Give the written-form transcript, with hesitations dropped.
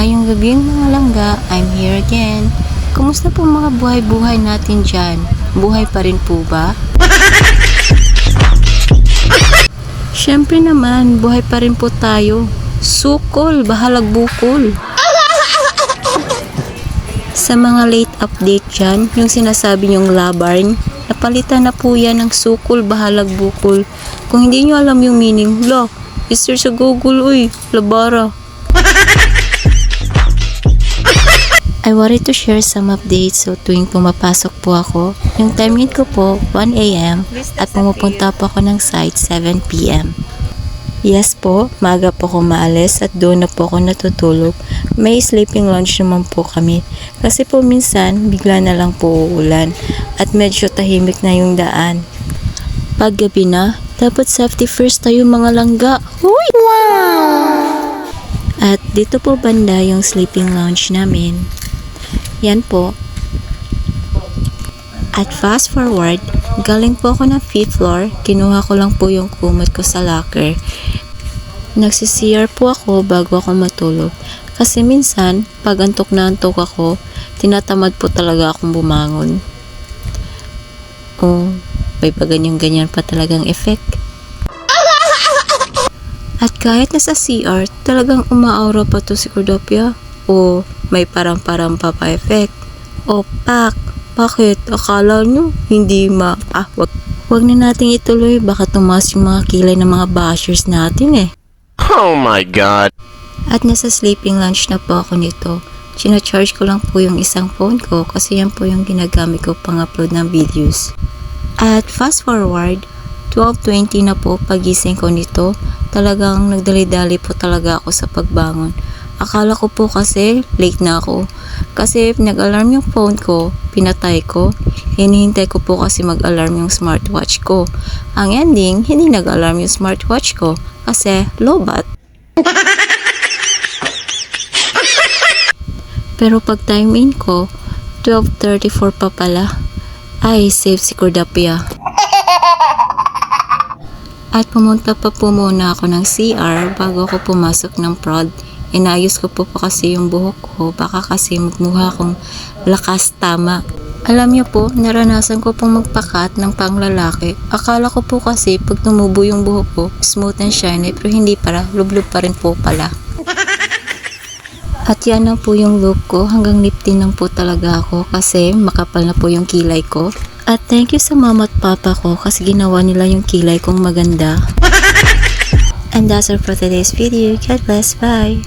Maayong gabi mga langga, I'm here again. Kumusta po mga buhay-buhay natin dyan? Buhay pa rin po ba? Siyempre naman, buhay pa rin po tayo. Sukol, bahalag bukol. Sa mga late update dyan, yung sinasabi nyong labarn, napalitan na po yan ng sukol, bahalag bukol. Kung hindi nyo alam yung meaning, i-search sa Google, labara. I wanted to share some updates so tuwing pumapasok po ako, yung timing ko po 1 AM at pumupunta po ako ng site 7 PM. Yes po, maaga po ako maalis at doon na po ako natutulog. May sleeping lounge naman po kami kasi po minsan bigla na lang po uulan at medyo tahimik na yung daan. Pag gabi na, dapat safety first tayo mga langga. Huy! Wow! At dito po banda yung sleeping lounge namin. Yan po. At fast forward, galing po ako ng 5th floor, kinuha ko lang po yung kumot ko sa locker. Nagsi-CR po ako bago ako matulog. Kasi minsan, pag antok na antok ako, tinatamad po talaga akong bumangon. May pa ganyan pa talagang effect. At kahit nasa CR, talagang umaaura pa to si Cordopia. May parang papa effect. Pak! Bakit? Akala nyo? Hindi wag na nating ituloy. Baka tumaas yung mga kilay ng mga bashers natin eh. Oh my God! At nasa sleeping lounge na po ako nito. China-charge ko lang po yung isang phone ko kasi yan po yung ginagamit ko pang-upload ng videos. At fast forward, 12:20 na po pagising ko nito. Talagang nagdali-dali po talaga ako sa pagbangon. Akala ko po kasi late na ako. Kasi nag-alarm yung phone ko, pinatay ko. Hinihintay ko po kasi mag-alarm yung smartwatch ko. Ang ending, hindi nag-alarm yung smartwatch ko kasi lobat. Pero pag time in ko, 12:34 pa pala. Ay, save si Cordapia. At pumunta pa po muna ako ng CR bago ako pumasok ng prod. Inayos ko po kasi yung buhok ko, baka kasi magmukha akong lakas tama. Alam niyo po, naranasan ko pong magpakat ng panglalaki. Akala ko po kasi pag tumubo yung buhok ko, smooth and shiny, pero hindi para, lublub pa rin po pala. At yan na po yung look ko, hanggang lip tint lang po talaga ako kasi makapal na po yung kilay ko. At thank you sa mama at papa ko kasi ginawa nila yung kilay kong maganda. And that's all for today's video. God bless. Bye!